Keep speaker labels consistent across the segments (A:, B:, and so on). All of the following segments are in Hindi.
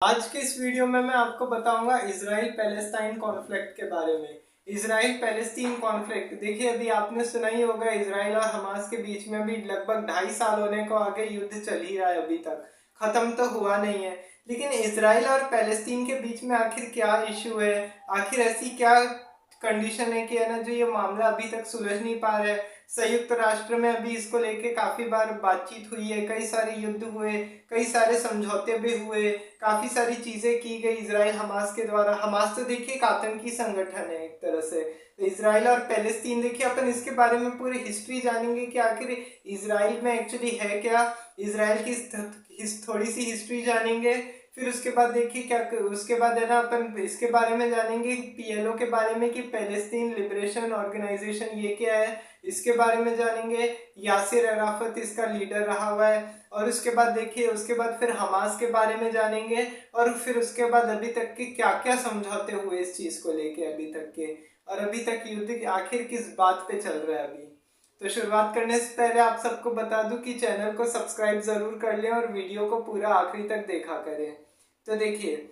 A: आज के इस वीडियो में मैं आपको बताऊंगा इजराइल पैलेस्टाइन कॉन्फ्लिक्ट के बारे में। इजराइल पैलेस्टीन कॉन्फ्लिक्ट, देखिए अभी आपने सुना ही होगा, इजराइल और हमास के बीच में भी लगभग 2.5 साल होने को आगे युद्ध चल ही रहा है, अभी तक खत्म तो हुआ नहीं है। लेकिन इजराइल और पैलेस्टीन के बीच में आखिर क्या इशू है, आखिर ऐसी क्या कंडीशन है कि है ना जो ये मामला अभी तक सुलझ नहीं पा रहा है। संयुक्त राष्ट्र में अभी इसको लेके काफी बार बातचीत हुई है, कई सारे युद्ध हुए, कई सारे समझौते भी हुए, काफी सारी चीजें की गई इसराइल हमास के द्वारा। हमास तो देखिए एक आतंकी संगठन है एक तरह से। तो इसराइल और पैलेस्तीन, देखिए अपन इसके बारे में पूरी हिस्ट्री जानेंगे कि आखिर इसराइल में एक्चुअली है क्या, इसराइल की थोड़ी सी हिस्ट्री जानेंगे। फिर उसके बाद देखिए क्या, उसके बाद है ना अपन इसके बारे में जानेंगे पीएलओ के बारे में कि पैलेस्टीन लिबरेशन ऑर्गेनाइजेशन ये क्या है, इसके बारे में जानेंगे। यासिर अराफत इसका लीडर रहा हुआ है। और उसके बाद देखिए, उसके बाद फिर हमास के बारे में जानेंगे। और फिर उसके बाद अभी तक के क्या क्या समझौते हुए इस चीज को लेके अभी तक के, और अभी तक युद्ध आखिर किस बात पे चल रहा है अभी। तो शुरुआत करने से पहले आप सबको बता दूं कि चैनल को सब्सक्राइब जरूर कर लें और वीडियो को पूरा आखिरी तक देखा करें। तो देखिए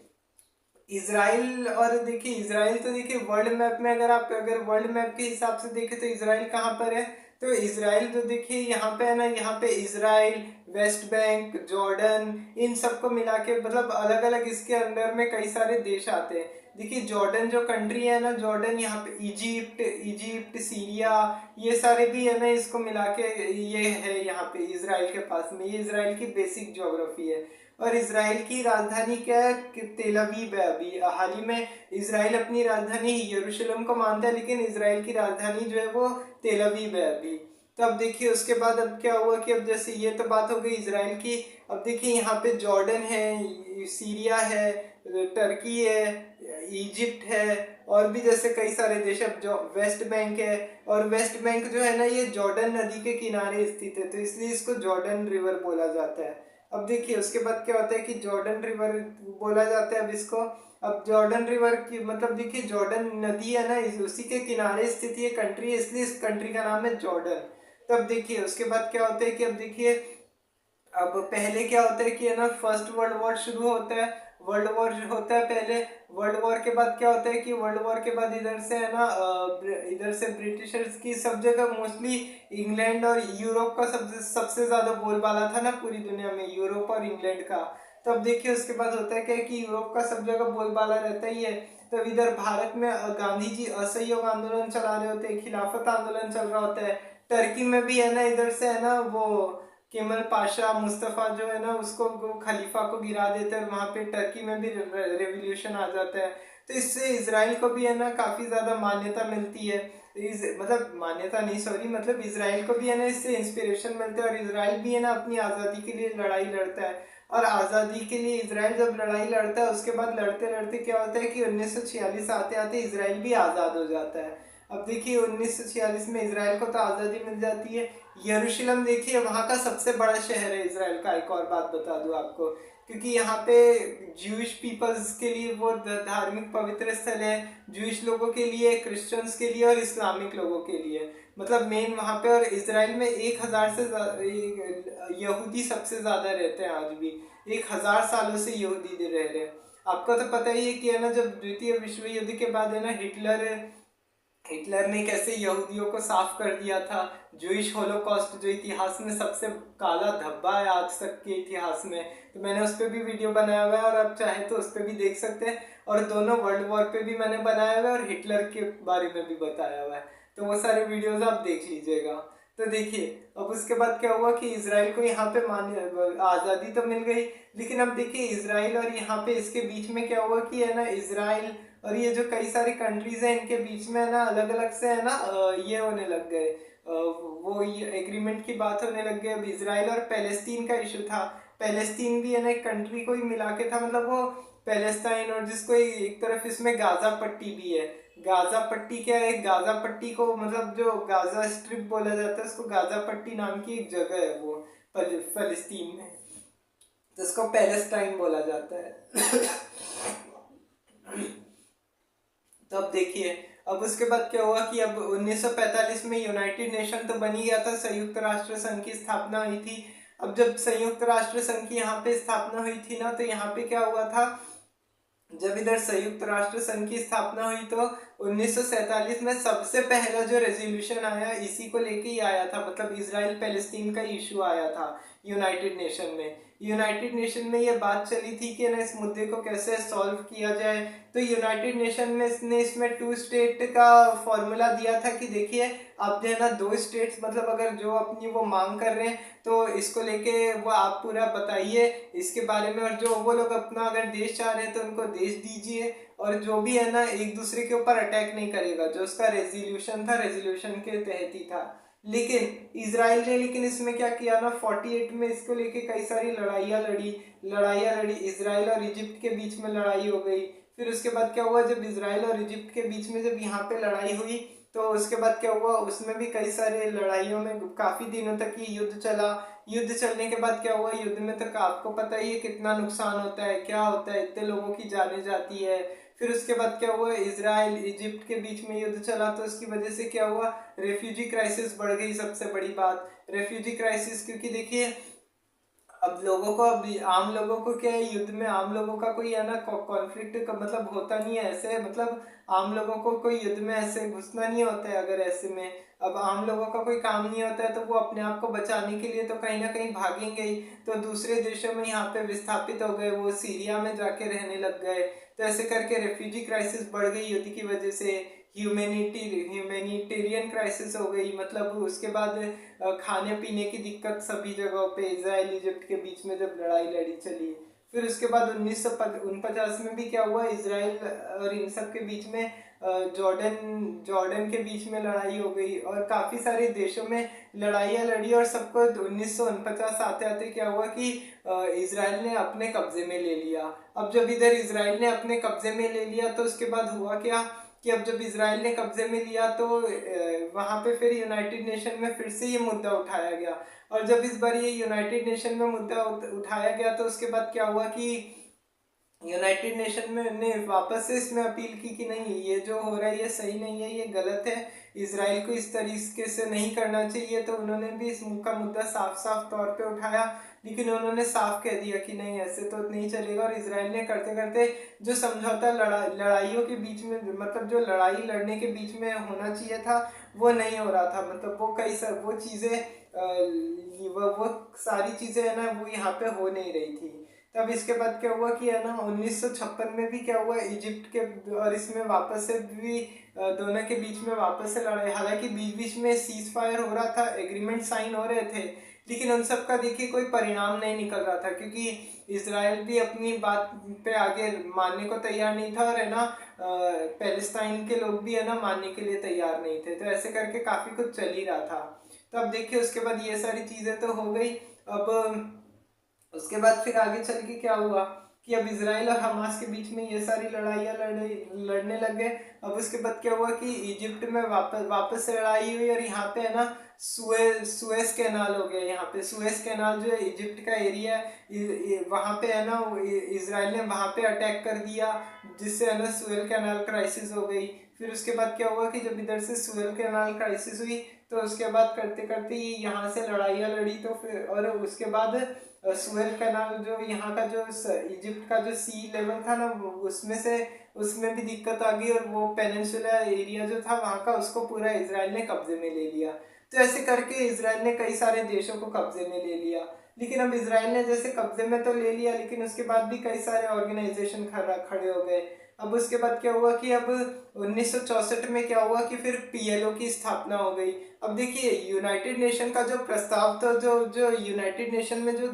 A: इसराइल, और देखिए इसराइल तो देखिए वर्ल्ड मैप में अगर वर्ल्ड मैप के हिसाब से देखें तो इसराइल कहाँ पर है। तो इसराइल तो देखिए यहाँ पे है ना, यहाँ पे इसराइल, वेस्ट बैंक, जॉर्डन, इन सबको मिला के मतलब अलग अलग इसके अंदर में कई सारे देश आते हैं। देखिए जॉर्डन जो कंट्री है ना, जॉर्डन, यहाँ पे इजिप्ट इजिप्ट सीरिया, ये सारे भी है ना, इसको मिला के ये है यहाँ पे इसराइल के पास में। ये इसराइल की बेसिक ज्योग्राफी है। और इसराइल की राजधानी क्या है कि तेल अवीव है। अभी हाल ही में इसराइल अपनी राजधानी यरूशलेम को मानता है, लेकिन इसराइल की राजधानी जो है वो तेल अवीव है अभी। तो अब देखिए उसके बाद अब क्या हुआ कि अब जैसे ये तो बात हो गई इसराइल की। अब देखिए यहाँ पे जॉर्डन है, सीरिया है, टर्की है, इजिप्ट है, और भी जैसे कई सारे देश। अब जो वेस्ट बैंक है, और वेस्ट बैंक जो है ना ये जॉर्डन नदी के किनारे स्थित है, तो इसलिए इसको जॉर्डन रिवर बोला जाता है। अब देखिए उसके बाद क्या होता है कि जॉर्डन रिवर बोला जाता है अब इसको। अब जॉर्डन रिवर की मतलब देखिए जॉर्डन नदी है ना, उसी के किनारे स्थित ये कंट्री है, इसलिए इस कंट्री का नाम है जॉर्डन। तब देखिए उसके बाद क्या होता है कि अब देखिए, अब पहले क्या होता है कि है ना फर्स्ट वर्ल्ड वॉर शुरू होता है। वर्ल्ड वॉर होता है पहले। वर्ल्ड वॉर के बाद क्या होता है कि वर्ल्ड वॉर के बाद इधर से है ना इधर से ब्रिटिशर्स की सब जगह मोस्टली इंग्लैंड और यूरोप का सबसे सबसे ज्यादा बोलबाला था ना पूरी दुनिया में, यूरोप और इंग्लैंड का। तब देखिए उसके बाद होता है क्या कि यूरोप का सब जगह बोलबाला रहता ही है। तब इधर भारत में गांधी जी असहयोग आंदोलन चला रहे होते हैं, खिलाफत आंदोलन चल रहा होता है। टर्की में भी है ना, इधर से है ना वो केमल पाशा मुस्तफ़ा जो है ना उसको खलीफा को गिरा देते हैं, और वहाँ पे टर्की में भी रेवोल्यूशन आ जाता है। तो इससे इसराइल को भी है ना काफ़ी ज़्यादा मान्यता मिलती है। मतलब मान्यता नहीं, सॉरी, मतलब इसराइल को भी है ना इससे इंस्पिरेशन मिलता है, और इसराइल भी है ना अपनी आज़ादी के लिए लड़ाई लड़ता है। और आज़ादी के लिए इसराइल जब लड़ाई लड़ता है उसके बाद लड़ते लड़ते क्या होता है कि 1946 आते आते इसराइल भी आज़ाद हो जाता है। अब देखिए 1946 में इसराइल को तो आज़ादी मिल जाती है। यरूशलेम देखिए वहाँ का सबसे बड़ा शहर है इसराइल का। एक और बात बता दूँ आपको, क्योंकि यहाँ पे ज्यूइश पीपल्स के लिए वो धार्मिक पवित्र स्थल है, ज्यूइश लोगों के लिए, क्रिश्चियंस के लिए और इस्लामिक लोगों के लिए। मतलब मेन वहाँ पे। और इसराइल में 1,000 से यहूदी सबसे ज्यादा रहते हैं आज भी। 1,000 सालों से यहूदी रह रहे हैं। आपको तो पता ही है कि है ना जब द्वितीय विश्व युद्ध के बाद है ना हिटलर हिटलर ने कैसे यहूदियों को साफ कर दिया था। जूइश होलोकॉस्ट जो इतिहास में सबसे काला धब्बा है आज तक के इतिहास में, तो मैंने उस पर भी वीडियो बनाया हुआ है, और आप चाहे तो उस पर भी देख सकते हैं। और दोनों वर्ल्ड वॉर पे भी मैंने बनाया हुआ है, और हिटलर के बारे में भी बताया हुआ है, तो वो सारे वीडियोज आप देख लीजिएगा। तो देखिए अब उसके बाद क्या हुआ कि इसराइल को यहाँ पे मान्य आज़ादी तो मिल गई। लेकिन अब देखिए इसराइल और यहाँ पे इसके बीच में क्या हुआ कि है ना इसराइल और ये जो कई सारी कंट्रीज हैं इनके बीच में है ना अलग अलग से है ना ये होने लग गए, वो ये एग्रीमेंट की बात होने लग गई। अब इसराइल और पैलेस्टीन का इशू था। पैलेस्टीन भी है ना एक कंट्री को ही मिला के था, मतलब वो पैलेस्टाइन, और जिसको एक तरफ इसमें गाजा पट्टी भी है। गाजा पट्टी क्या है, गाजा पट्टी को मतलब जो गाजा स्ट्रिप बोला जाता है उसको गाजा पट्टी नाम की एक जगह है वो फलस्तीन में, जिसको पैलेस्टाइन बोला जाता है। तो अब देखिए अब उसके बाद क्या हुआ कि अब 1945 में यूनाइटेड नेशन तो बन ही गया था, संयुक्त राष्ट्र संघ की स्थापना हुई थी। अब जब संयुक्त राष्ट्र संघ की यहाँ पे स्थापना हुई थी ना, तो यहाँ पे क्या हुआ था, जब इधर संयुक्त राष्ट्र संघ की स्थापना हुई तो 1947 में सबसे पहला जो रेजोल्यूशन आया इसी को लेके ही आया था, मतलब इजराइल पैलेस्टीन का इशू आया था यूनाइटेड नेशन में। यूनाइटेड नेशन में ये बात चली थी कि ना इस मुद्दे को कैसे सॉल्व किया जाए, तो यूनाइटेड नेशन में इसने इसमें 2 स्टेट का फॉर्मूला दिया था कि देखिए आप जो है ना 2 स्टेट्स, मतलब अगर जो अपनी वो मांग कर रहे हैं तो इसको लेके वो आप पूरा बताइए इसके बारे में, और जो वो लोग अपना अगर देश चाह रहे हैं तो उनको देश दीजिए, और जो भी है ना एक दूसरे के ऊपर अटैक नहीं करेगा, जो उसका रेजोल्यूशन था रेजोल्यूशन के तहत ही था। लेकिन इसराइल ने लेकिन इसमें क्या किया ना, 48 में इसको लेके कई सारी लड़ाइयाँ लड़ी, इसराइल और इजिप्ट के बीच में लड़ाई हो गई। फिर उसके बाद क्या हुआ, जब इसराइल और इजिप्ट के बीच में जब यहाँ पे लड़ाई हुई तो उसके बाद क्या हुआ, उसमें भी कई सारे लड़ाइयों में काफी दिनों तक ये युद्ध चला। युद्ध चलने के बाद क्या हुआ, युद्ध में तो आपको पता ही है कितना नुकसान होता है, क्या होता है, इतने लोगों की जाने जाती है। फिर उसके बाद क्या हुआ, इसराइल इजिप्ट के बीच में युद्ध चला तो उसकी वजह से क्या हुआ, रेफ्यूजी क्राइसिस बढ़ गई। सबसे बड़ी बात रेफ्यूजी क्राइसिस, क्योंकि देखिए अब लोगों को, अब आम लोगों को क्या है, युद्ध में आम लोगों का कोई है ना कॉन्फ्लिक्ट का मतलब होता नहीं है ऐसे, मतलब आम लोगों को कोई युद्ध में ऐसे घुसना नहीं होता है। अगर ऐसे में अब आम लोगों का कोई काम नहीं होता है तो वो अपने आप को बचाने के लिए तो कहीं ना कहीं भागेंगे ही, तो दूसरे देशों में यहाँ पे विस्थापित हो गए, वो सीरिया में जाके रहने लग गए। तो ऐसे करके रेफ्यूजी क्राइसिस बढ़ गई युद्ध की वजह से, ह्यूमैनिटेरियन क्राइसिस हो गई, मतलब उसके बाद खाने पीने की दिक्कत सभी जगहों पे, इसराइल इजिप्ट के बीच में जब लड़ाई लड़ी चली। फिर उसके बाद 1949 में भी क्या हुआ, इसराइल और इन सब के बीच में जॉर्डन जॉर्डन के बीच में लड़ाई हो गई, और काफी सारे देशों में लड़ाइयाँ लड़ी, और सबको 1949 आते आते क्या हुआ कि इसराइल ने अपने कब्जे में ले लिया। अब जब इधर इसराइल ने अपने कब्जे में ले लिया तो उसके बाद हुआ क्या कि अब जब इसराइल ने कब्जे में लिया तो वहां पे फिर यूनाइटेड नेशन में फिर से ये मुद्दा उठाया गया, और जब इस बार ये यूनाइटेड नेशन में मुद्दा उठाया गया तो उसके बाद क्या हुआ कि यूनाइटेड नेशन में ने वापस से इसमें अपील की कि नहीं ये जो हो रहा है ये सही नहीं है, ये गलत है, इसराइल को इस तरीके से नहीं करना चाहिए। तो उन्होंने भी इस का मुद्दा साफ साफ तौर पे उठाया, लेकिन उन्होंने साफ कह दिया कि नहीं ऐसे तो नहीं चलेगा, और इसराइल ने करते करते जो समझौता लड़ाइयों के बीच में, मतलब जो लड़ाई लड़ने के बीच में होना चाहिए था वो नहीं हो रहा था, मतलब वो वो चीज़ें वो सारी चीज़ें है ना वो यहाँ पे हो नहीं रही थी। तब इसके बाद क्या हुआ कि है ना 1956 में भी क्या हुआ, इजिप्ट के और इसमें वापस से भी दोनों के बीच में वापस से लड़ाई, हालांकि बीच बीच में सीज फायर हो रहा था, एग्रीमेंट साइन हो रहे थे, लेकिन उन सब का देखिए कोई परिणाम नहीं निकल रहा था, क्योंकि इसराइल भी अपनी बात पे आगे मानने को तैयार नहीं था, और है ना पैलेस्टाइन के लोग भी है ना मानने के लिए तैयार नहीं थे। तो ऐसे करके काफी कुछ चल ही रहा था। तो अब देखिए उसके बाद ये सारी चीजें तो हो गई। अब उसके बाद फिर आगे चल के क्या हुआ कि अब इसराइल और हमास के बीच में ये सारी लड़ाइयाँ लड़ने लग गए। अब उसके बाद क्या हुआ कि इजिप्ट में वापस से लड़ाई हुई, और यहाँ पे है ना सुएज कैनाल हो गया। यहाँ पे सुएज कैनाल जो है इजिप्ट का एरिया है, वहाँ पे है ना इसराइल ने वहाँ पे अटैक कर दिया, जिससे है ना सुएज कैनाल क्राइसिस हो गई। फिर उसके बाद क्या हुआ कि जब इधर से सुएज कैनाल क्राइसिस हुई तो उसके बाद करते करते यहाँ से लड़ाइयाँ लड़ी, तो फिर और उसके बाद सुएज कैनाल जो यहाँ का जो इजिप्ट का जो सी लेवल था ना उसमें भी दिक्कत आ गई, और वो पेनिनसुला एरिया जो था वहाँ का उसको पूरा इसराइल ने कब्जे में ले लिया। तो ऐसे करके इसराइल ने कई सारे देशों को कब्जे में ले लिया। लेकिन अब इसराइल ने जैसे कब्जे में तो ले लिया, लेकिन उसके बाद भी कई सारे ऑर्गेनाइजेशन खड़े हो गए। अब उसके बाद क्या हुआ कि अब 1964 में क्या हुआ कि फिर पीएलओ की स्थापना हो गई। अब देखिए यूनाइटेड नेशन का जो प्रस्ताव था, जो जो यूनाइटेड नेशन में जो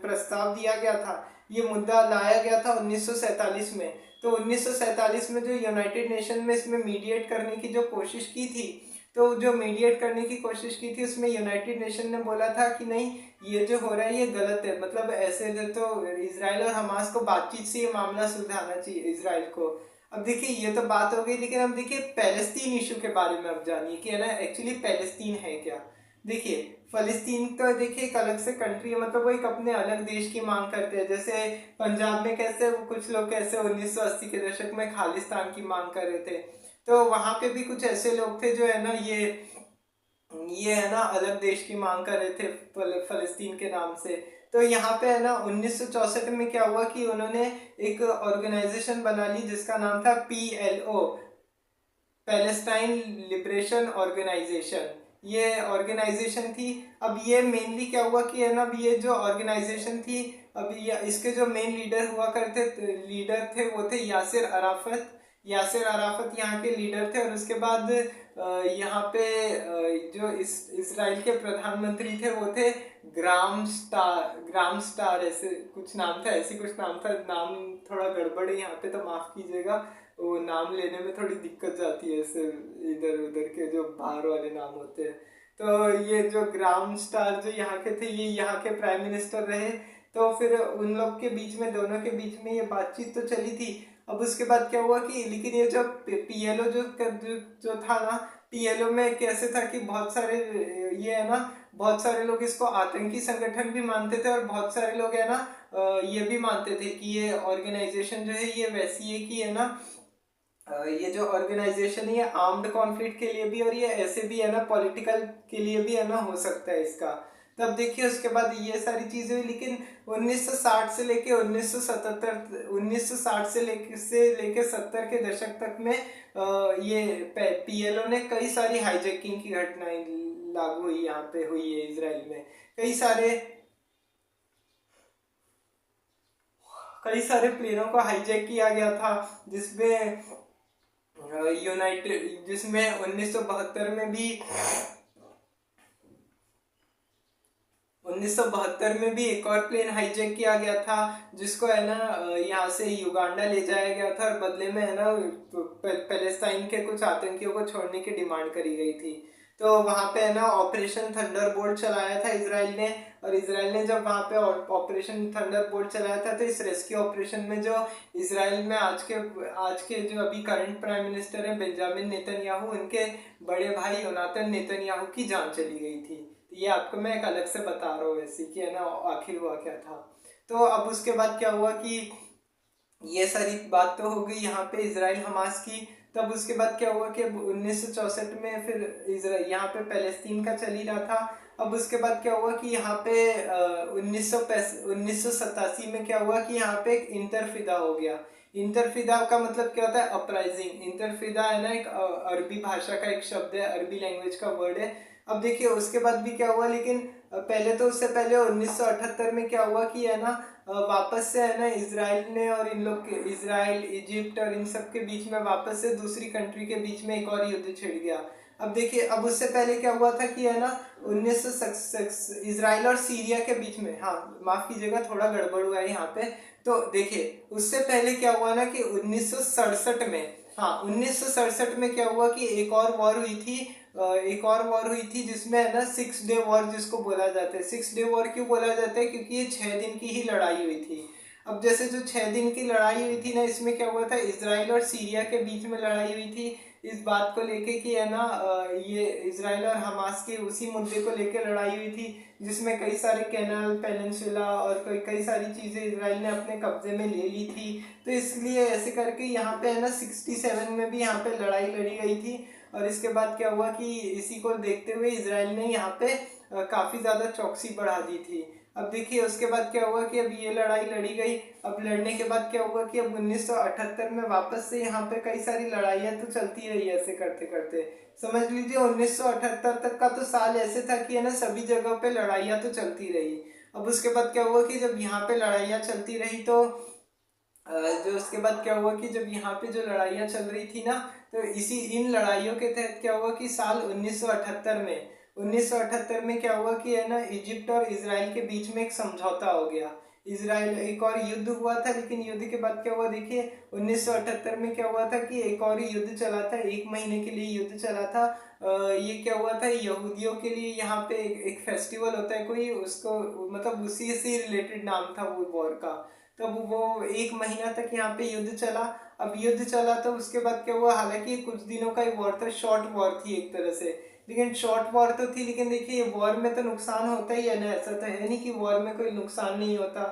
A: प्रस्ताव दिया गया था, ये मुद्दा लाया गया था 1947 में। तो 1947 में जो यूनाइटेड नेशन में इसमें मीडिएट करने की जो कोशिश की थी, तो जो मीडिएट करने की कोशिश की थी उसमें यूनाइटेड नेशन ने बोला था कि नहीं ये जो हो रहा है ये गलत है, मतलब ऐसे तो इसराइल और हमास को बातचीत से ये मामला सुलझाना चाहिए इसराइल को। अब देखिए ये तो बात हो गई, लेकिन अब देखिए पैलेस्तीन इशू के बारे में अब जानिए कि है ना एक्चुअली पैलेस्तीन है क्या। देखिए फलस्तीन का देखिए एक अलग से कंट्री है, मतलब वो एक अपने अलग देश की मांग करते हैं। जैसे पंजाब में कैसे कुछ लोग कैसे 1980 के दशक में खालिस्तान की मांग कर रहे थे, तो वहां पे भी कुछ ऐसे लोग थे जो है ना ये ये है ना अलग देश की मांग कर रहे थे फलस्तीन के नाम से। तो यहाँ पे है ना 1964 में क्या हुआ कि उन्होंने एक ऑर्गेनाइजेशन बना ली जिसका नाम था PLO, पैलेस्टाइन लिबरेशन ऑर्गेनाइजेशन। ये ऑर्गेनाइजेशन थी। अब ये मेनली क्या हुआ कि है ना, अब ये जो ऑर्गेनाइजेशन थी, अब ये इसके जो मेन लीडर थे वो थे यासिर अराफत। यासिर अराफत यहाँ के लीडर थे। और उसके बाद यहाँ पे जो इसराइल के प्रधानमंत्री थे वो थे ग्राम स्टार ऐसे कुछ नाम था, ऐसी कुछ नाम था। नाम थोड़ा गड़बड़ है यहाँ पे तो माफ कीजिएगा, वो नाम लेने में थोड़ी दिक्कत जाती है ऐसे, इधर उधर के जो बाहर वाले नाम होते हैं। तो ये जो ग्राम स्टार जो यहाँ के थे, ये यहाँ के प्राइम मिनिस्टर रहे। तो फिर उन लोग के बीच में, दोनों के बीच में ये बातचीत तो चली थी। अब उसके बाद क्या हुआ कि लेकिन ये जो PLO जो था ना, PLO में कैसे था कि बहुत सारे, ये है ना, बहुत सारे लोग इसको आतंकी संगठन भी मानते थे और बहुत सारे लोग है ना ये भी मानते थे कि ये ऑर्गेनाइजेशन जो है ये वैसी है कि है ना, ये जो ऑर्गेनाइजेशन है ये आर्म्ड कॉन्फ्लिक्ट के लिए भी और ये ऐसे भी है ना पॉलिटिकल के लिए भी है ना हो सकता है इसका। तब देखिए उसके बाद ये सारी चीजें हुई। लेकिन 1960 से लेके 1977, 1960 से लेके 70 के दशक तक में ये PLO ने कई सारी हाईजैकिंग की घटनाएं लागू हुई, यहाँ पे हुई है इसराइल में। कई सारे प्लेनों को हाईजैक किया गया था, जिसमें यूनाइटेड जिसमें 1972 में भी 1972 में भी एक और प्लेन हाईजैक किया गया था, जिसको है ना यहाँ से युगांडा ले जाया गया था और बदले में है ना पैलेस्टाइन के कुछ आतंकियों को छोड़ने की डिमांड करी गई थी। तो वहां पे है ना ऑपरेशन थंडरबोल्ट चलाया था इसराइल ने। और इसराइल ने जब वहां पे ऑपरेशन थंडरबोल्ट चलाया था, तो इस रेस्क्यू ऑपरेशन में जो इसराइल में आज के जो अभी करंट प्राइम मिनिस्टर है बेंजामिन नेतन्याहू, उनके बड़े भाई योनाथन नेतन्याहू की जान चली गई थी। तो ये आपको मैं एक अलग से बता रहा हूँ ऐसे कि है ना आखिर हुआ क्या था। तो अब उसके बाद क्या हुआ कि ये सारी बात तो हो गई यहाँ पे इसराइल हमास की। तब उसके बाद क्या हुआ कि 1964 में फिर इसराइल यहाँ पे पैलेस्तीन का चल ही रहा था। अब उसके बाद क्या हुआ कि यहाँ पे 1987 में क्या हुआ कि यहाँ पे एक इंतरफिदा हो गया। इंतरफिदा का मतलब क्या होता है? अपराइजिंग। इंतरफिदा है ना एक अरबी भाषा का एक शब्द है, अरबी लैंग्वेज का वर्ड है। अब देखिए उसके बाद भी क्या हुआ, लेकिन पहले तो उससे पहले 1978 में क्या हुआ कि है ना वापस से है ना इसराइल ने और इन लोग के, इसराइल, इजिप्ट और इन सब के बीच में वापस से दूसरी कंट्री के बीच में एक और युद्ध छिड़ गया। अब देखिए, अब उससे पहले क्या हुआ था कि है ना 1900 इसराइल और सीरिया के बीच में, हाँ माफ कीजिएगा थोड़ा गड़बड़ हुआ है यहाँ पे। तो देखिए उससे पहले क्या हुआ ना कि 1967 में, हाँ 1967 में क्या हुआ कि एक और वॉर हुई थी जिसमें है ना 6 डे वॉर जिसको बोला जाता है। 6 डे वॉर क्यों बोला जाता है? क्योंकि ये 6 दिन की ही लड़ाई हुई थी। अब जैसे जो 6 दिन की लड़ाई हुई थी ना, इसमें क्या हुआ था, इसराइल और सीरिया के बीच में लड़ाई हुई थी इस बात को लेके कि है ना ये इसराइल और हमास के उसी मुद्दे को लेके लड़ाई हुई थी, जिसमें कई सारे कैनाल, पेनिनसुला और कई कई सारी चीज़ें इसराइल ने अपने कब्जे में ले ली थी। तो इसलिए ऐसे करके यहाँ पे है ना 67 में भी यहाँ पे लड़ाई लड़ी गई थी। और इसके बाद क्या हुआ कि इसी को देखते हुए इसराइल ने यहाँ पे काफ़ी ज़्यादा चौकसी बढ़ा दी थी। अब देखिए उसके बाद क्या हुआ कि अब ये लड़ाई लड़ी गई। अब लड़ने के बाद क्या हुआ कि अब 1978 में वापस से यहाँ पे कई सारी लड़ाइयाँ तो चलती रही ऐसे करते करते। समझ लीजिए 1978 तक का तो साल ऐसे था कि है ना सभी जगह पे लड़ाइयाँ तो चलती रही। अब उसके बाद क्या हुआ कि जब यहाँ पे लड़ाइयाँ चलती रही तो जो उसके बाद क्या हुआ कि जब यहाँ पे जो लड़ाइयाँ चल रही थी ना, तो इन लड़ाइयों के तहत क्या हुआ कि साल 1978 में क्या हुआ कि है ना इजिप्ट और इसराइल के बीच में एक समझौता हो गया। इसराइल, एक और युद्ध हुआ था, लेकिन युद्ध के बाद क्या हुआ देखिए 1978 में क्या हुआ था कि एक और युद्ध चला था, 1 महीने के लिए युद्ध चला था। ये क्या हुआ था, यहूदियों के लिए यहाँ पे एक फेस्टिवल होता है कोई, उसको मतलब उसी से रिलेटेड नाम था वो वॉर का। तब वो 1 महीना तक यहाँ पे युद्ध चला। अब युद्ध चला तो उसके बाद क्या हुआ, हालांकि कुछ दिनों का ही वॉर था, शॉर्ट वॉर थी एक तरह से, लेकिन शॉर्ट वॉर तो थी, लेकिन देखिए वॉर में तो नुकसान होता ही है ना, ऐसा तो है नहीं कि वॉर में कोई नुकसान नहीं होता।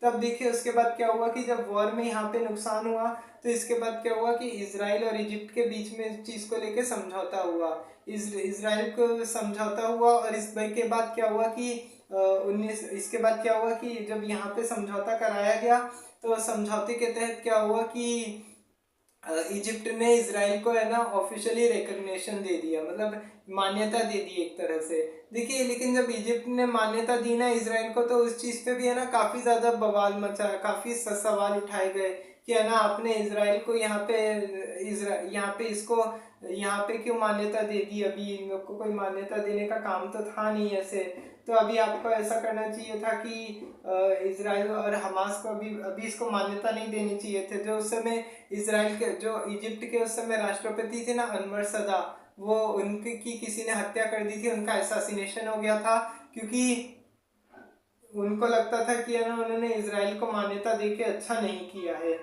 A: तब देखिए उसके बाद क्या हुआ कि जब वॉर में यहाँ पे नुकसान हुआ तो इसके बाद क्या हुआ कि इसराइल और इजिप्ट के बीच में इस चीज़ को लेके समझौता हुआ। इसराइल को समझौता हुआ और इस के बाद क्या हुआ कि 19 इसके बाद क्या हुआ कि जब यहाँ पे समझौता कराया गया तो समझौते के तहत क्या हुआ कि इजिप्ट ने इसराइल को है ना ऑफिशियली रिकग्निशन दे दिया, मतलब मान्यता दे दी एक तरह से। देखिए लेकिन जब इजिप्ट ने मान्यता दी ना इसराइल को तो उस चीज़ पे भी है ना काफ़ी ज़्यादा बवाल मचा, काफ़ी सवाल उठाए गए कि है ना आपने इसराइल को यहाँ पे यहाँ पे इसको यहाँ पे क्यों मान्यता दे दी, अभी इन लोग को कोई मान्यता देने का काम तो था नहीं ऐसे। तो अभी आपको ऐसा करना चाहिए था कि इसराइल और हमास को अभी अभी इसको मान्यता नहीं देनी चाहिए थे। जो उस समय इसराइल के जो इजिप्ट के उस समय राष्ट्रपति थे ना अनवर सदा, वो उनकी की किसी ने हत्या कर दी थी, उनका असैसिनेशन हो गया था क्योंकि उनको लगता था कि है ना उन्होंने इसराइल को मान्यता देके अच्छा नहीं किया है।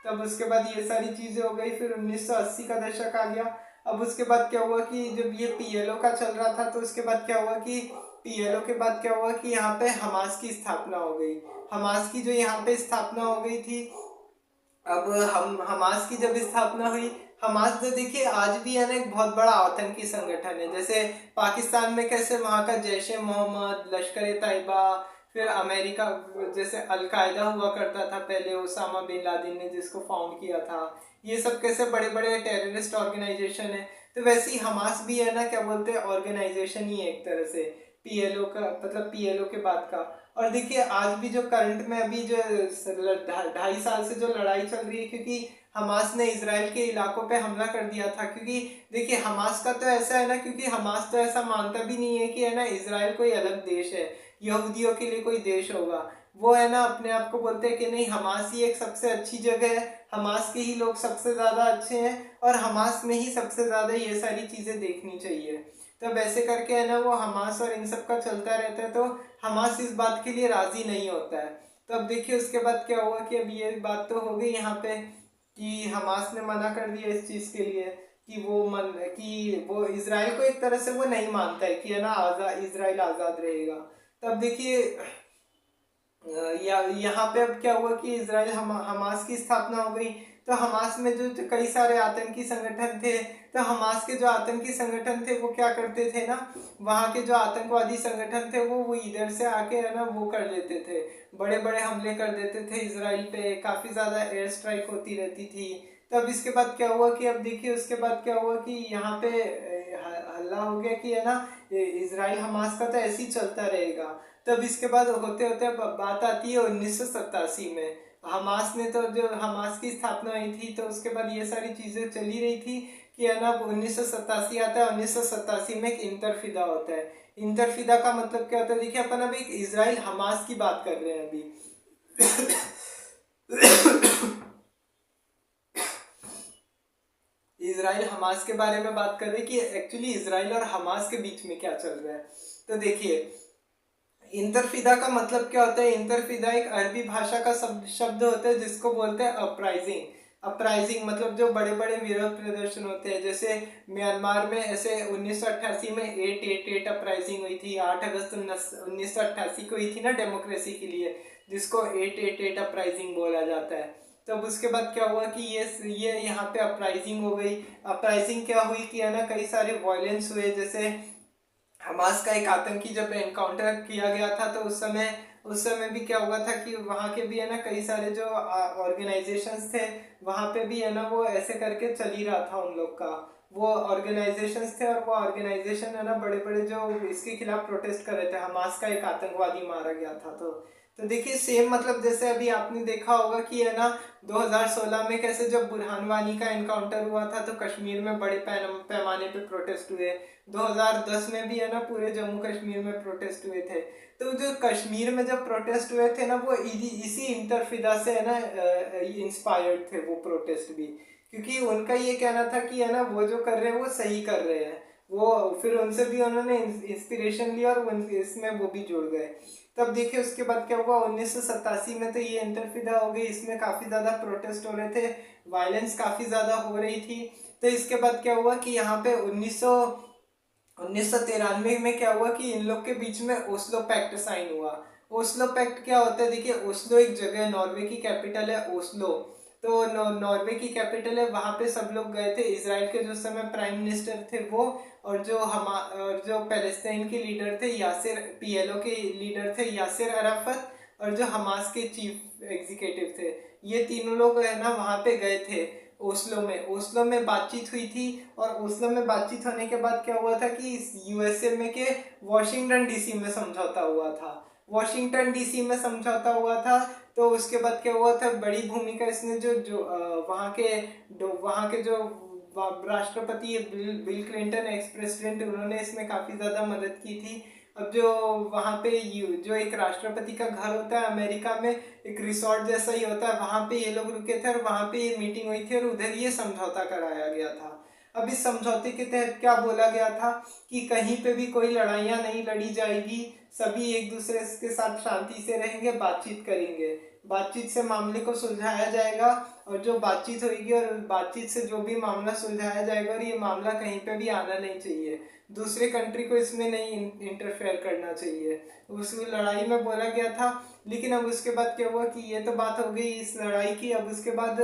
A: तब उसके बाद ये सारी चीज़ें हो गई, फिर 1980 का दशक आ गया। अब उसके बाद क्या हुआ कि जब ये पीएलओ का चल रहा था तो उसके बाद क्या हुआ कि पीएलओ के बाद क्या हुआ कि यहाँ पे हमास की स्थापना हो गई। हमास की जो यहाँ पे स्थापना हो गई थी, अब हम हमास की जब स्थापना हुई, हमास तो देखिए आज भी है ना एक बहुत बड़ा आतंकी संगठन है। जैसे पाकिस्तान में कैसे वहाँ का जैश ए मोहम्मद, लश्कर ए तैयबा, फिर अमेरिका जैसे अलकायदा हुआ करता था पहले, ओसामा बिन लादेन ने जिसको फाउंड किया था, ये सब कैसे बड़े बड़े टेररिस्ट ऑर्गेनाइजेशन है, तो वैसे ही हमास भी है ना क्या बोलते हैं ऑर्गेनाइजेशन ही है एक तरह से, पीएलओ का मतलब पीएलओ के बाद का। और देखिए आज भी जो करंट में अभी जो 2.5 साल से जो लड़ाई चल रही है, क्योंकि हमास ने इसराइल के इलाकों पे हमला कर दिया था। क्योंकि देखिए हमास का तो ऐसा है ना, क्योंकि हमास तो ऐसा मानता भी नहीं है कि है ना इसराइल कोई अलग देश है, यहूदियों के लिए कोई देश होगा। वो है ना अपने आप को बोलते हैं कि नहीं हमास ही एक सबसे अच्छी जगह है, हमास के ही लोग सबसे ज़्यादा अच्छे हैं और हमास में ही सबसे ज़्यादा ये सारी चीज़ें देखनी चाहिए। तब ऐसे करके है ना वो हमास और इन सब का चलता रहता है, तो हमास इस बात के लिए राज़ी नहीं होता है। तो अब देखिए उसके बाद क्या हुआ कि अब ये बात तो हो गई यहाँ पे कि हमास ने मना कर दिया इस चीज़ के लिए कि वो इसराइल को एक तरह से वो नहीं मानता है कि है ना आज़ाद इसराइल आज़ाद रहेगा। तब देखिए यहाँ पे अब क्या हुआ कि इसराइल हमास की स्थापना हो गई। तो हमास में जो कई सारे आतंकी संगठन थे, तो हमास के जो आतंकी संगठन थे वो क्या करते थे ना, वहाँ के जो आतंकवादी संगठन थे वो इधर से आके है ना वो कर लेते थे, बड़े बड़े हमले कर देते थे इसराइल पे, काफ़ी ज़्यादा एयर स्ट्राइक होती रहती थी। तब इसके बाद क्या हुआ कि अब देखिए उसके बाद क्या हुआ कि यहाँ पे हल्ला हो गया कि है ना इसराइल हमास का तो ऐसे ही चलता रहेगा। तब इसके बाद होते होते बात आती है 1987 में। हमास ने तो जो हमास की स्थापना हुई थी तो उसके बाद ये सारी चीज़ें चली रही थी कि है ना 1987 आता है, 1987 में एक इंतरफिदा होता है। इंतरफिदा का मतलब क्या होता है, देखिए अपन अभी इसराइल हमास की बात कर रहे हैं अभी इसराइल हमास के बारे में बात कर रहे हैं कि एक्चुअली इसराइल और हमास के बीच में क्या चल रहा है। तो देखिए इंतरफिदा का मतलब क्या होता है, इंतरफिदा एक अरबी भाषा का शब्द होता है जिसको बोलते हैं अपराइजिंग। अपराइजिंग मतलब जो बड़े बड़े विरोध प्रदर्शन होते हैं, जैसे म्यांमार में ऐसे 1988 में 888 अपराइजिंग हुई थी, 8 अगस्त 1988 को हुई थी ना डेमोक्रेसी के लिए, जिसको 888 अपराइजिंग बोला जाता है। तब उसके बाद क्या हुआ कि ये यहाँ पे अपराइजिंग हो गई। अपराइजिंग क्या हुई कि है ना कई सारे वायलेंस हुए, जैसे हमास का एक आतंकी जब एनकाउंटर किया गया था तो उस समय भी क्या हुआ था कि वहाँ के भी है ना कई सारे जो ऑर्गेनाइजेशंस थे वहाँ पे भी है ना वो ऐसे करके चल ही रहा था उन लोग का, वो ऑर्गेनाइजेशंस थे और वो ऑर्गेनाइजेशन है ना बड़े बड़े जो इसके खिलाफ प्रोटेस्ट कर रहे थे, हमास का एक आतंकवादी मारा गया था। तो देखिए सेम मतलब जैसे अभी आपने देखा होगा कि है ना 2016 में कैसे जब बुरहान वानी का एनकाउंटर हुआ था तो कश्मीर में बड़े पैमाने पे प्रोटेस्ट हुए। 2010 में भी है ना पूरे जम्मू कश्मीर में प्रोटेस्ट हुए थे। तो जो कश्मीर में जब प्रोटेस्ट हुए थे ना वो इसी इंतरफिदा से है ना इंस्पायर्ड थे वो प्रोटेस्ट भी, क्योंकि उनका ये कहना था कि है ना वो जो कर रहे हैं वो सही कर रहे हैं। वो फिर उनसे भी उन्होंने इंस्पिरेशन लिया और इसमें वो भी जुड़ गए। तब देखिए उसके बाद क्या हुआ 1987 में, तो ये इंतरफिदा हो गई, इसमें काफ़ी ज़्यादा प्रोटेस्ट हो रहे थे, वायलेंस काफ़ी ज़्यादा हो रही थी। तो इसके बाद क्या हुआ कि यहाँ पे 1993 में क्या हुआ कि इन लोग के बीच में ओस्लो पैक्ट साइन हुआ। ओस्लो पैक्ट क्या होता है? देखिए ओस्लो एक जगह है, नॉर्वे की कैपिटल है ओस्लो। तो नॉर्वे की कैपिटल है, वहां पे सब लोग गए थे। इसराइल के जो समय प्राइम मिनिस्टर थे वो, और जो पैलेस्टाइन के लीडर थे यासिर, पीएलओ के लीडर थे यासिर अराफत, और जो हमास के चीफ एग्जीक्यूटिव थे, ये तीनों लोग है ना वहां पे गए थे ओस्लो में बातचीत हुई थी। और ओस्लो में बातचीत होने के बाद क्या हुआ था कि यूएसए में के वॉशिंगटन डीसी में समझौता हुआ था। वॉशिंगटन डीसी में समझौता हुआ था। तो उसके बाद क्या हुआ था, बड़ी भूमिका इसने जो जो वहाँ के जो राष्ट्रपति है बिल क्लिंटन, एक्स प्रेसिडेंट, उन्होंने इसमें काफी ज्यादा मदद की थी। अब जो वहाँ पे जो एक राष्ट्रपति का घर होता है अमेरिका में, एक रिसोर्ट जैसा ही होता है, वहां पे ये लोग रुके थे और वहां पे ये मीटिंग हुई थी और उधर ये समझौता कराया गया था। अब इस समझौते के तहत क्या बोला गया था कि कहीं पे भी कोई लड़ाइयाँ नहीं लड़ी जाएगी, सभी एक दूसरे के साथ शांति से रहेंगे, बातचीत करेंगे, बातचीत से मामले को सुलझाया जाएगा। और जो बातचीत होगी और बातचीत से जो भी मामला सुलझाया जाएगा, और ये मामला कहीं पे भी आना नहीं चाहिए, दूसरे कंट्री को इसमें नहीं इंटरफेयर करना चाहिए, उस लड़ाई में बोला गया था। लेकिन अब उसके बाद क्या हुआ कि ये तो बात हो गई इस लड़ाई की। अब उसके बाद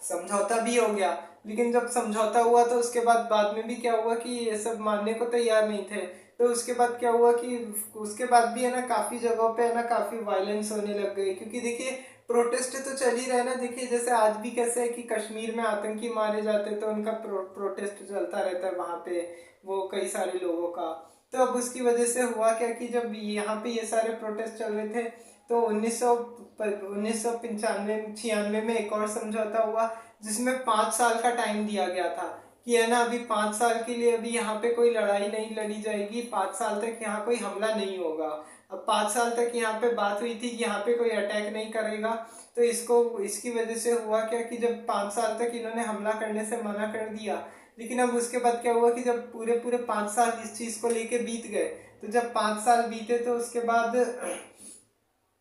A: समझौता भी हो गया, लेकिन जब समझौता हुआ तो उसके बाद में भी क्या हुआ कि ये सब मानने को तैयार नहीं थे। तो उसके बाद क्या हुआ कि उसके बाद भी है ना काफी जगहों पे है ना काफी वायलेंस होने लग गई, क्योंकि देखिए प्रोटेस्ट तो चल ही रहे ना। देखिए जैसे आज भी कैसे है कि कश्मीर में आतंकी मारे जाते तो उनका प्रोटेस्ट चलता रहता है वहां पे, वो कई सारे लोगों का। तो अब उसकी वजह से हुआ क्या कि जब यहाँ पे ये सारे प्रोटेस्ट चल रहे थे, तो 1995-96 में एक और समझौता हुआ, जिसमें 5 साल का टाइम दिया गया था कि है ना अभी 5 साल के लिए अभी यहाँ पे कोई लड़ाई नहीं लड़ी जाएगी, 5 साल तक यहाँ कोई हमला नहीं होगा। अब 5 साल तक यहाँ पे बात हुई थी कि यहाँ पे कोई अटैक नहीं करेगा। तो इसकी वजह से हुआ क्या कि जब 5 साल तक इन्होंने हमला करने से मना कर दिया, लेकिन अब उसके बाद क्या हुआ कि जब पूरे पूरे 5 साल इस चीज को लेके बीत गए, तो जब 5 साल बीते तो उसके बाद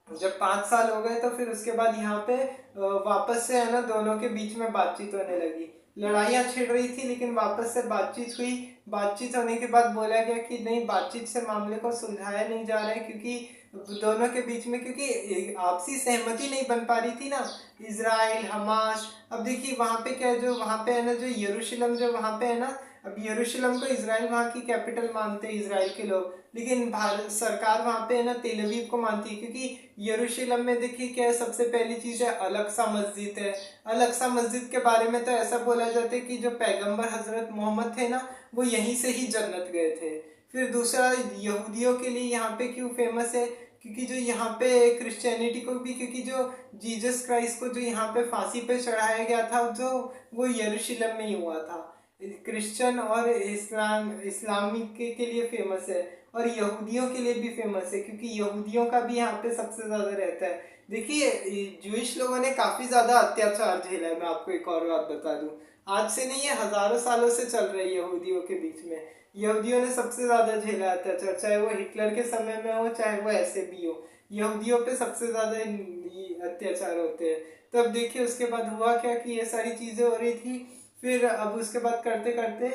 A: जब 5 साल हो गए तो फिर उसके बाद यहाँ पे वापस से है ना दोनों के बीच में बातचीत होने लगी। लड़ाइयाँ छिड़ रही थी लेकिन वापस से बातचीत हुई। बातचीत होने के बाद बोला गया कि नहीं, बातचीत से मामले को सुलझाया नहीं जा रहा है, क्योंकि दोनों के बीच में क्योंकि आपसी सहमति नहीं बन पा रही थी ना, इजराइल हमास। अब देखिए वहाँ पे क्या है, जो वहाँ पे है ना जो यरूशलेम जो वहाँ पे है ना, अब यरूशलेम को इजराइल वहाँ की कैपिटल मानते हैं इजराइल के लोग, लेकिन भारत सरकार वहाँ पे है ना तेल अवीव को मानती है, क्योंकि यरूशलेम में देखिए क्या है, सबसे पहली चीज है अलक्सा मस्जिद है। अलक्सा मस्जिद के बारे में तो ऐसा बोला जाता है कि जो पैगंबर हजरत मोहम्मद थे ना, वो यहीं से ही जन्नत गए थे। फिर दूसरा, यहूदियों के लिए यहाँ पे क्यों फेमस है, क्योंकि जो यहाँ पे क्रिश्चियनिटी को भी, क्योंकि जो जीसस क्राइस्ट को जो यहाँ पे फांसी पे चढ़ाया गया था, जो वो यरूशलेम में ही हुआ था। क्रिश्चियन और इस्लामी के लिए फेमस है, और यहूदियों के लिए भी फेमस है, क्योंकि यहूदियों का भी यहाँ पे सबसे ज्यादा रहता है। देखिए जूइश लोगों ने काफी ज्यादा अत्याचार झेला है। मैं आपको एक और बात बता दूं, आज से नहीं, ये हजारों सालों से चल रही है यहूदियों के बीच में। यहूदियों ने सबसे ज्यादा झेला अत्याचार, चाहे वो हिटलर के समय में हो चाहे वो ऐसे भी हो, यहूदियों पे सबसे ज्यादा अत्याचार होते हैं। तो अब देखिए उसके बाद हुआ क्या कि ये सारी चीजें हो रही थी। फिर अब उसके बाद करते करते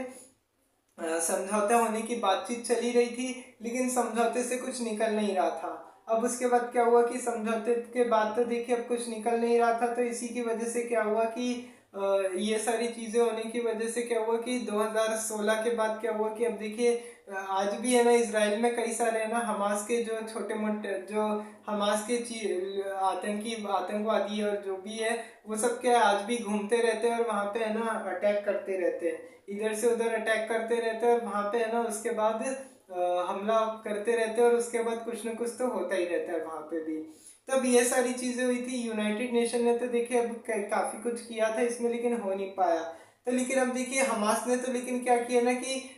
A: समझौता होने की बातचीत चली रही थी, लेकिन समझौते से कुछ निकल नहीं रहा था। अब उसके बाद क्या हुआ कि समझौते के बाद तो देखिए अब कुछ निकल नहीं रहा था, तो इसी की वजह से क्या हुआ कि ये सारी चीजें होने की वजह से क्या हुआ कि 2016 के बाद क्या हुआ कि अब देखिए आज भी है ना इसराइल में कई सारे है ना हमास के जो छोटे मोटे जो हमास के आतंकवादी और जो भी है, वो सब क्या है आज भी घूमते रहते हैं और वहाँ पे है ना अटैक करते रहते हैं, इधर से उधर अटैक करते रहते हैं, और वहाँ पे है ना उसके बाद हमला करते रहते हैं, और उसके बाद कुछ न कुछ तो होता ही रहता है वहाँ पे भी। तब ये सारी चीजें हुई थी। यूनाइटेड नेशन ने तो देखिए अब काफी कुछ किया था इसमें, लेकिन हो नहीं पाया। तो लेकिन अब देखिए हमास ने तो लेकिन क्या किया ना कि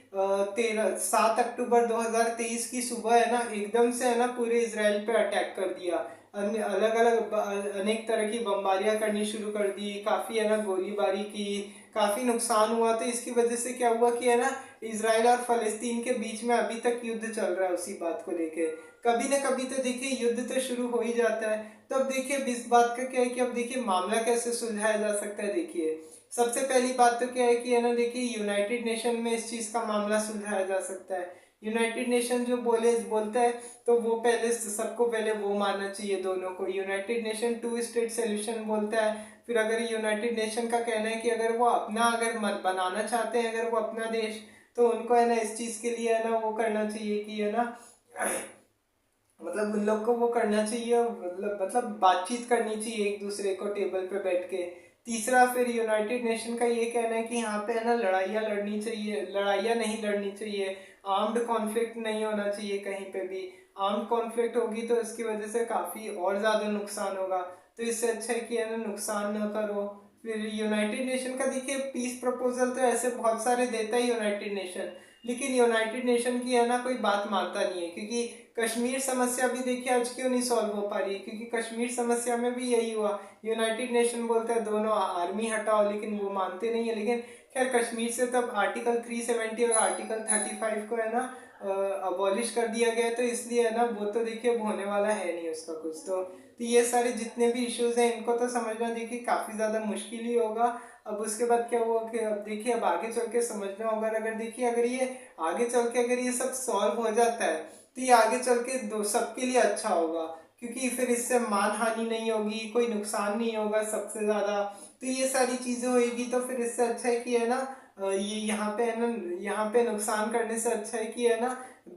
A: 7 अक्टूबर 2023 की सुबह है ना एकदम से है ना पूरे इसराइल पे अटैक कर दिया। अलग अलग अनेक तरह की बमबारियां करनी शुरू कर दी, काफी है ना गोलीबारी की, काफी नुकसान हुआ। तो इसकी वजह से क्या हुआ कि है ना इसराइल और फलस्तीन के बीच में अभी तक युद्ध चल रहा है उसी बात को लेके। कभी ना कभी तो देखिए युद्ध तो शुरू हो ही जाता है। तो अब देखिए इस बात का क्या है कि अब देखिए मामला कैसे सुलझाया जा सकता है। देखिए सबसे पहली बात तो क्या है कि है ना देखिए यूनाइटेड नेशन में इस चीज का मामला सुलझाया जा सकता है, यूनाइटेड नेशन जो बोलता है तो वो पहले सबको पहले वो मानना चाहिए दोनों को। United Nation two state solution बोलता है। फिर अगर यूनाइटेड नेशन का कहना है कि अगर वो अपना अगर बनाना चाहते हैं अगर वो अपना देश, तो उनको है ना इस चीज के लिए है ना वो करना चाहिए कि है ना मतलब उन लोग को वो करना चाहिए, मतलब बातचीत करनी चाहिए एक दूसरे को टेबल पे बैठ के। तीसरा फिर यूनाइटेड नेशन का ये कहना है कि यहाँ पे है ना लड़ाइयाँ लड़नी चाहिए, लड़ाइयाँ नहीं लड़नी चाहिए, आर्म्ड कॉन्फ्लिक्ट नहीं होना चाहिए कहीं पे भी। आर्म्ड कॉन्फ्लिक्ट होगी तो इसकी वजह से काफ़ी और ज़्यादा नुकसान होगा, तो इससे अच्छा है कि है ना नुकसान न करो। फिर यूनाइटेड नेशन का देखिए पीस प्रपोजल तो ऐसे बहुत सारे देता है यूनाइटेड नेशन, लेकिन यूनाइटेड नेशन की है ना कोई बात मानता नहीं है। क्योंकि कश्मीर समस्या भी देखिए आज क्यों नहीं सॉल्व हो पा रही है, क्योंकि कश्मीर समस्या में भी यही हुआ। यूनाइटेड नेशन बोलता है दोनों आर्मी हटाओ, लेकिन वो मानते नहीं है। लेकिन खैर कश्मीर से तब आर्टिकल 370 और आर्टिकल 35 को है ना अबॉलिश कर दिया गया, तो इसलिए है ना वो तो देखिए अब होने वाला है नहीं उसका कुछ। तो ये सारे जितने भी इश्यूज हैं इनको तो समझना देखिए काफ़ी ज़्यादा मुश्किल ही होगा। अब उसके बाद क्या हुआ कि अब देखिए अब आगे चल के समझना होगा। अगर देखिए अगर ये आगे चल के अगर ये सब सॉल्व हो जाता है तो ये आगे चल के दो सबके लिए अच्छा होगा, क्योंकि फिर इससे मान हानि नहीं होगी, कोई नुकसान नहीं होगा सबसे ज़्यादा। तो ये सारी चीज़ें होएगी तो फिर इससे अच्छा है कि है ना ये यहाँ पे है ना यहाँ पे नुकसान करने से अच्छा है कि है ना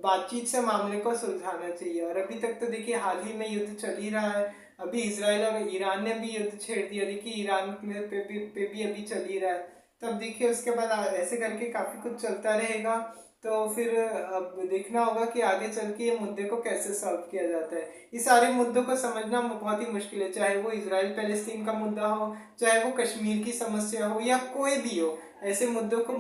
A: बातचीत से मामले को सुलझाना चाहिए। और अभी तक तो देखिए हाल ही में युद्ध चल ही रहा है। अभी इसराइल और ईरान ने भी युद्ध छेड़ दिया, देखिए ईरान में पे भी अभी चल ही रहा है। तब देखिए उसके बाद ऐसे करके काफ़ी कुछ चलता रहेगा। तो फिर अब देखना होगा कि आगे चल के ये मुद्दे को कैसे सॉल्व किया जाता है। ये सारे मुद्दों को समझना बहुत ही मुश्किल है, चाहे वो इसराइल पैलेस्टीन का मुद्दा हो, चाहे वो कश्मीर की समस्या हो, या कोई भी हो। ऐसे मुद्दों को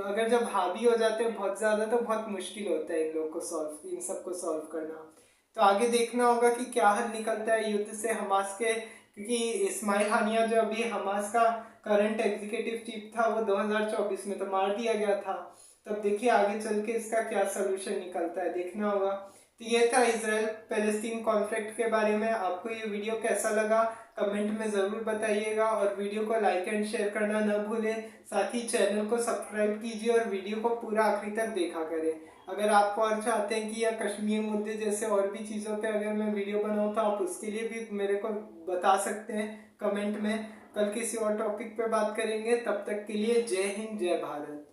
A: अगर जब हावी हो जाते हैं बहुत ज़्यादा तो बहुत मुश्किल होता है इन लोग को सॉल्व, इन सबको सॉल्व करना। तो आगे देखना होगा कि क्या हल निकलता है युद्ध से हमास के, क्योंकि इस्माइल हानिया जो अभी हमास का करंट एग्जीक्यूटिव चीफ था वो 2024 में तो मार दिया गया था। तब देखिए आगे चल के इसका क्या सोल्यूशन निकलता है, देखना होगा। तो ये था इसराइल पैलेस्टीन कॉन्फ्लिक्ट के बारे में। आपको ये वीडियो कैसा लगा कमेंट में ज़रूर बताइएगा, और वीडियो को लाइक एंड शेयर करना न भूलें। साथ ही चैनल को सब्सक्राइब कीजिए और वीडियो को पूरा आखिरी तक देखा करें। अगर आप और चाहते हैं कि या कश्मीर मुद्दे जैसे और भी चीज़ों पे अगर मैं वीडियो बनाऊँ तो आप उसके लिए भी मेरे को बता सकते हैं कमेंट में। कल किसी और टॉपिक पे बात करेंगे, तब तक के लिए जय हिंद जय भारत।